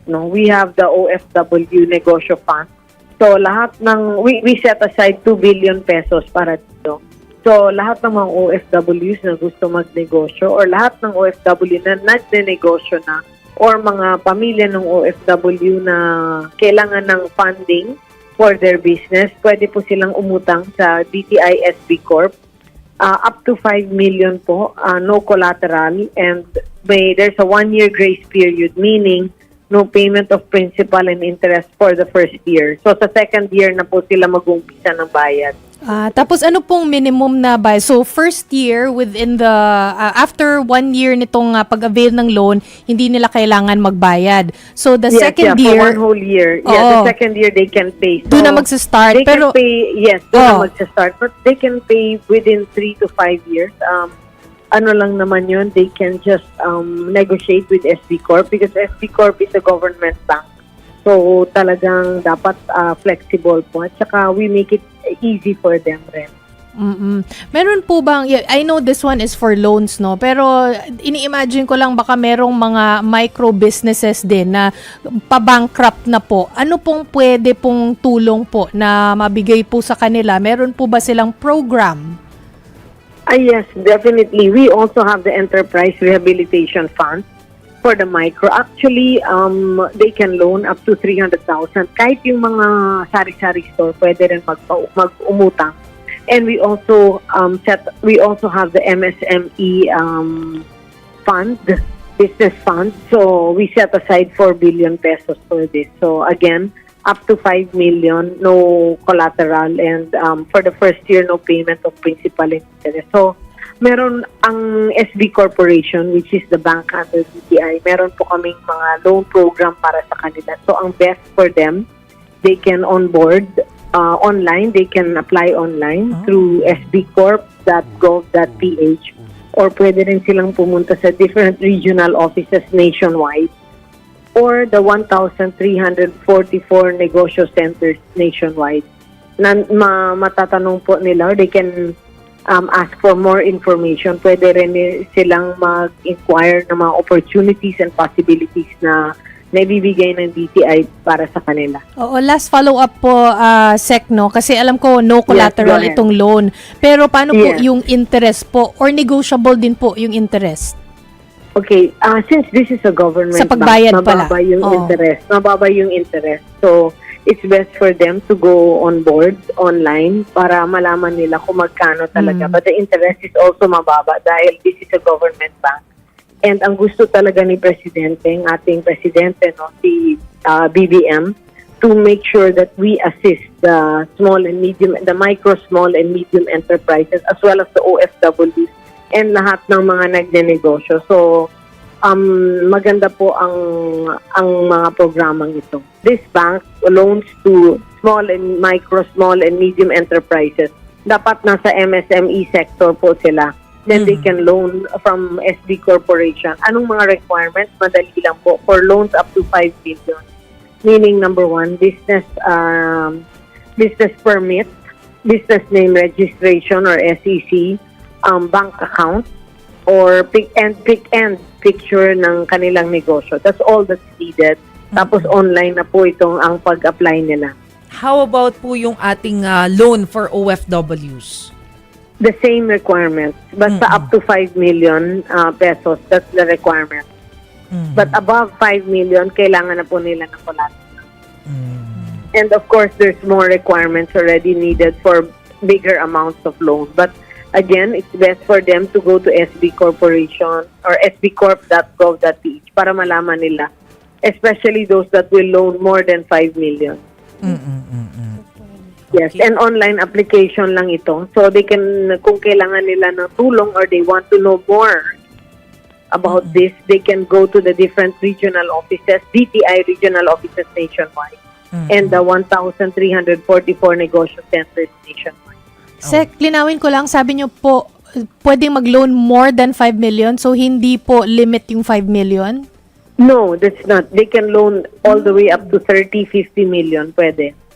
no? We have the OFW Negosyo Fund. So lahat ng we set aside 2 billion pesos para dito. So lahat ng mga OFWs na gusto magnegosyo or lahat ng OFW na nagnenegosyo na or mga pamilya ng OFW na kailangan ng funding for their business, pwede po silang umutang sa DTI SB Corp. Up to 5 million po, no collateral, and there's a 1-year grace period, meaning no payment of principal and interest for the first year. So sa second year na po sila mag-uumpisa ng bayad. Tapos ano pong minimum na bayad? So first year within the after 1 year nitong pag-avail ng loan, hindi nila kailangan magbayad. So the second year, for 1 whole year. Yeah, the second year they can pay. So doon na magsa-start. They Pero can pay, yes, doon na magsa-start. But they can pay within 3 to 5 years. Ano lang naman yun, they can just negotiate with SB Corp because SB Corp is a government bank. So talagang dapat flexible po. At saka we make it easy for them rin. Meron po bang, I know this one is for loans, no? Pero ini-imagine ko lang baka merong mga micro businesses din na pa-bankrupt na po. Ano pong pwede pong tulong po na mabigay po sa kanila? Meron po ba silang program? Yes, definitely. We also have the Enterprise Rehabilitation Fund for the micro. Actually, they can loan up to 300,000. Kahit yung mga sari-sari store, pwede rin mag-umutang. And we also have the MSME fund, business fund. So we set aside 4 billion pesos for this. So again, up to 5 million, no collateral, and for the first year, no payment of principal and interest. So, meron ang SB Corporation, which is the bank under DTI, meron po kaming mga loan program para sa kanila. So, ang best for them, they can onboard online, they can apply online through sbcorp.gov.ph, or pwede rin silang pumunta sa different regional offices nationwide, or the 1,344 negosyo centers nationwide. Matatanong po nila, or they can ask for more information. Pwede rin silang mag-inquire ng mga opportunities and possibilities na naibibigay ng DTI para sa kanila. Oo, last follow-up po, Sec, no? Kasi alam ko, no collateral itong loan. Pero paano po yung interest po? Or negotiable din po yung interest? Okay, since this is a government sa pagbayad bank, mababa yung interest. Mababa yung interest. So, it's best for them to go on board online para malaman nila kung magkano talaga. But the interest is also mababa dahil this is a government bank. And ang gusto talaga ni Presidente, ng ating Presidente, no, si BBM, to make sure that we assist the micro, small, and medium enterprises as well as the OFWs and lahat ng mga nagnenegosyo. So, maganda po ang mga programang ito. This bank loans to small, and medium enterprises. Dapat nasa MSME sector po sila. Then they can loan from SB Corporation. Anong mga requirements? Madali lang po. For loans up to 5 billion. Meaning, number 1, business permit, business name registration or SEC, bank account, or pick and picture ng kanilang negosyo. That's all that's needed. Tapos online na po itong ang pag-apply nila. How about po yung ating loan for OFWs? The same requirements. Basta up to 5 million pesos, that's the requirement. But above 5 million, kailangan na po nila ng collateral. And of course, there's more requirements already needed for bigger amounts of loan. But again, it's best for them to go to SB Corporation or sbcorp.gov.ph para malaman nila, especially those that will loan more than 5 million. Yes, and online application lang ito. So they can, kung kailangan nila ng tulong or they want to know more about this, they can go to the different regional offices, DTI regional offices nationwide, and the 1,344 negosyo centers nationwide. Sec, linawin ko lang, sabi niyo po, pwedeng mag-loan more than 5 million, so hindi po limit yung 5 million? No, that's not. They can loan all the way up to 30, 50 million, pwede.